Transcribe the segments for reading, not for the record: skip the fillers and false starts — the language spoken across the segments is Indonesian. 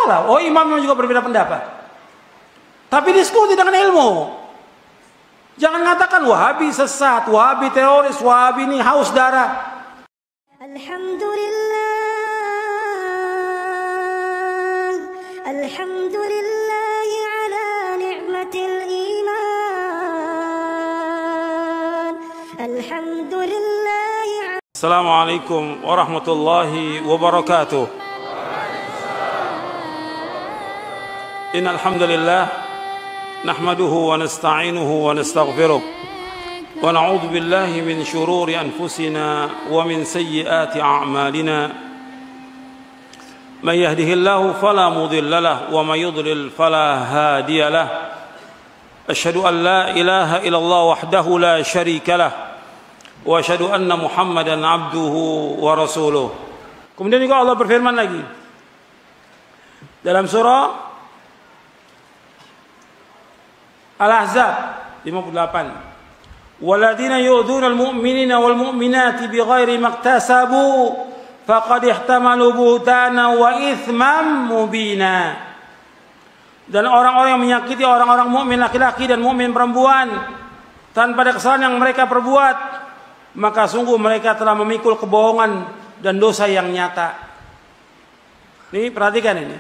masalah. Oh, imamnya juga berbeda pendapat. Tapi diskusi dengan ilmu. Jangan mengatakan Wahabi sesat, Wahabi teroris, Wahabi ini haus darah. Alhamdulillah ala ni'matil iman. Alhamdulillah. Assalamualaikum warahmatullahi wabarakatuh. Innal hamdalillah nahmaduhu wa nasta'inuhu wa nastaghfiruh wa na'udzu billahi min shururi anfusina wa min sayyiati a'malina. Man yahdihillahu fala mudilla lahu wa man yudlil fala hadiya lahu. Asyhadu an la ilaha illallah wahdahu la syarika lahu wa asyhadu anna Muhammadan abduhu wa rasuluh. Kemudian juga Allah berfirman lagi dalam surah Al-Ahzab 58. Walladzina yu'dzuna al-mu'minina wal mu'minati bighairi maktasabu faqad ihtamalu buhtana wa itsman mubina. Dan orang-orang yang menyakiti orang-orang mukmin laki-laki dan mukmin perempuan tanpa ada kesalahan yang mereka perbuat, maka sungguh mereka telah memikul kebohongan dan dosa yang nyata. Ini perhatikan ini.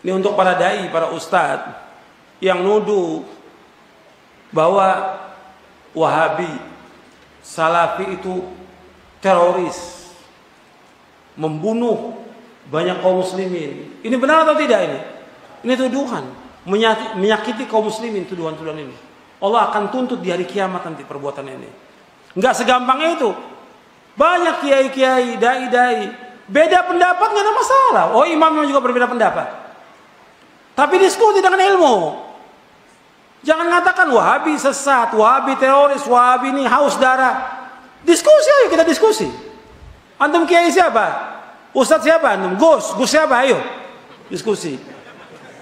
Ini untuk para dai, para ustadz yang nuduh bahwa Wahabi, Salafi itu teroris, membunuh banyak kaum muslimin. Ini benar atau tidak ini? Ini tuduhan, menyakiti kaum muslimin, tuduhan-tuduhan ini. Allah akan tuntut di hari kiamat nanti perbuatan ini. Enggak segampang itu. Banyak kiai-kiai, dai-dai, beda pendapat nggak ada masalah. Oh, imamnya juga berbeda pendapat. Tapi diskusi dengan ilmu. Jangan mengatakan Wahabi sesat, Wahabi teroris, Wahabi ini haus darah. Diskusi, ayo kita diskusi. Antum kiai siapa? Ustadz siapa antum? Gus siapa? Ayo diskusi.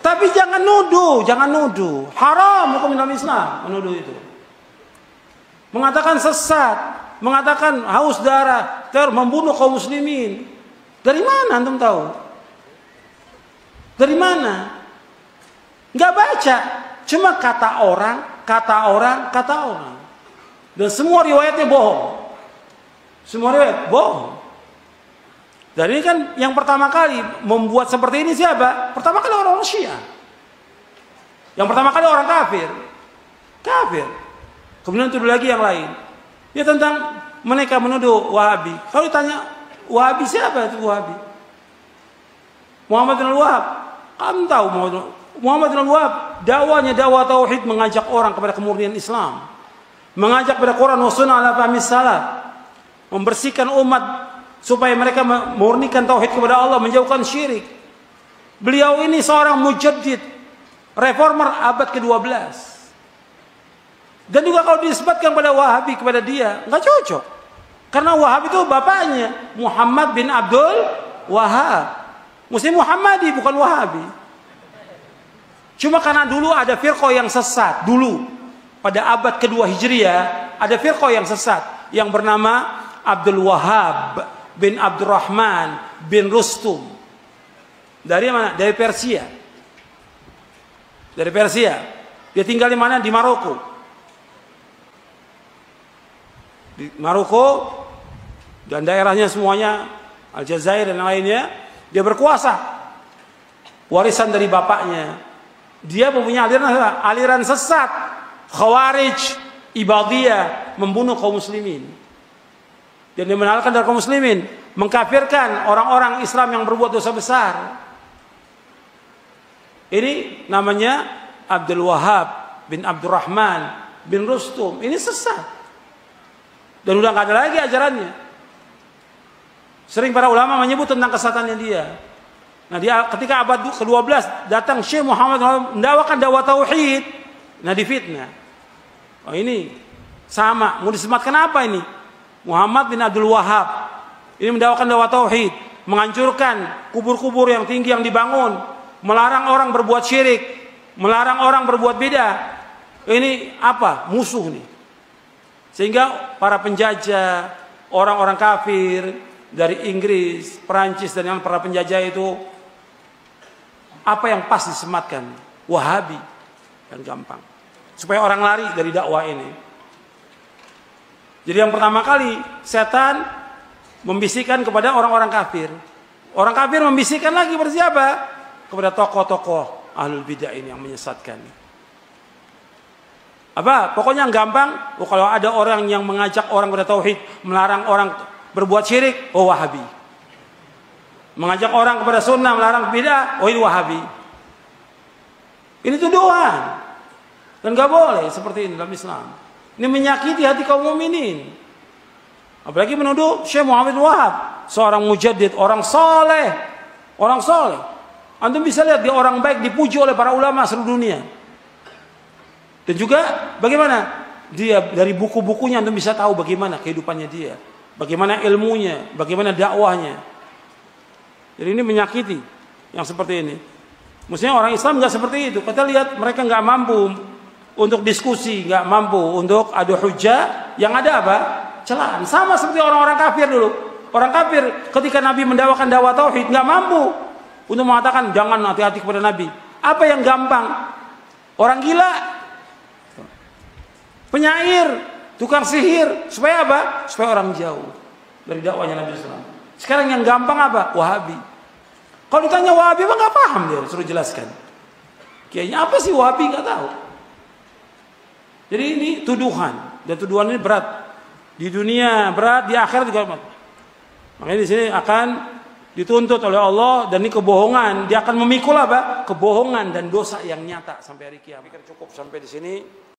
Tapi jangan nuduh, jangan nuduh. Haram hukum dalam Islam menuduh itu. Mengatakan sesat, mengatakan haus darah, teror, membunuh kaum muslimin. Dari mana antum tahu? Dari mana? Nggak baca, cuma kata orang. Dan semua riwayatnya bohong. Semua riwayat bohong. Dan ini kan yang pertama kali membuat seperti ini siapa? Pertama kali orang Syiah. Yang pertama kali orang kafir. Kemudian tuduh lagi yang lain. Ya tentang mereka menuduh Wahabi. Kalau ditanya Wahabi siapa itu Wahabi? Muhammad bin Al-Wahhab. Kamu tahu Muhammad bin Al-Wahhab dakwanya dakwah tauhid, mengajak orang kepada kemurnian Islam, mengajak kepada Quran wa sunnah ala fahmi salaf, membersihkan umat supaya mereka memurnikan tauhid kepada Allah, menjauhkan syirik. Beliau ini seorang mujaddid, reformer abad ke-12. Dan juga kalau disebutkan pada Wahabi kepada dia, nggak cocok. Karena Wahabi itu bapaknya Muhammad bin Abdul Wahhab. Mesti Muhammadi bukan Wahabi. Cuma karena dulu ada firqah yang sesat. Dulu pada abad kedua Hijriah ada firqah yang sesat yang bernama Abdul Wahhab bin Abdurrahman bin Rustum. Dari mana? Dari Persia. Dari Persia. Dia tinggal di mana? Di Maroko. Di Maroko dan daerahnya semuanya, Aljazair dan lainnya, dia berkuasa. Warisan dari bapaknya. Dia mempunyai aliran sesat, Khawarij, Ibadiyah, membunuh kaum muslimin. Dan dia menalkan dari kaum muslimin, mengkafirkan orang-orang Islam yang berbuat dosa besar. Ini namanya Abdul Wahhab bin Abdurrahman bin Rustum. Ini sesat. Dan udah nggak ada lagi ajarannya. Sering para ulama menyebut tentang kesesatannya dia. Nah, dia ketika abad ke-12 datang Syekh Muhammad mendakwakan dakwah tauhid. Nah, difitnah. Oh, ini sama, mau disematkan apa ini? Muhammad bin Abdul Wahhab. Ini mendakwakan dakwah tauhid, menghancurkan kubur-kubur yang tinggi yang dibangun, melarang orang berbuat syirik, melarang orang berbuat bidah. Ini apa? Musuh nih. Sehingga para penjajah, orang-orang kafir dari Inggris, Perancis dan yang para penjajah itu Apa yang pas disematkan? Wahabi. Yang gampang. Supaya orang lari dari dakwah ini. Jadi yang pertama kali setan membisikkan kepada orang-orang kafir. Orang kafir membisikkan lagi kepada siapa? Kepada tokoh-tokoh ahlul bidah ini yang menyesatkan. Apa? Pokoknya yang gampang. Kalau ada orang yang mengajak orang kepada tauhid, melarang orang berbuat syirik, oh Wahabi. Mengajak orang kepada sunnah, melarang bidah, oh ini Wahabi. Ini tuduhan. Dan gak boleh seperti ini dalam Islam. Ini menyakiti hati kaum mukminin. Apalagi menuduh Syekh Muhammad Wahab, seorang mujaddid, orang soleh. Orang soleh. Antum bisa lihat dia orang baik, dipuji oleh para ulama seluruh dunia. Dan juga bagaimana? Dia dari buku-bukunya antum bisa tahu bagaimana kehidupannya dia. Bagaimana ilmunya, bagaimana dakwahnya. Jadi ini menyakiti yang seperti ini. Mestinya orang Islam nggak seperti itu. Kita lihat mereka nggak mampu untuk diskusi, nggak mampu untuk adu hujjah. Yang ada apa? Celaan. Sama seperti orang-orang kafir dulu. Orang kafir ketika Nabi mendakwakan dakwah tauhid nggak mampu untuk mengatakan jangan hati-hati kepada Nabi. Apa yang gampang? Orang gila, penyair, tukang sihir. Supaya apa? Supaya orang jauh dari dakwahnya Nabi SAW. Sekarang yang gampang apa? Wahabi. Kalau ditanya Wahabi apa nggak paham dia, suruh jelaskan. Kayaknya apa sih Wahabi nggak tahu. Jadi ini tuduhan, dan tuduhan ini berat di dunia, berat di akhirat juga. Makanya di sini akan dituntut oleh Allah, dan ini kebohongan. Dia akan memikul apa? Kebohongan dan dosa yang nyata sampai hari kiamat. Cukup sampai di sini.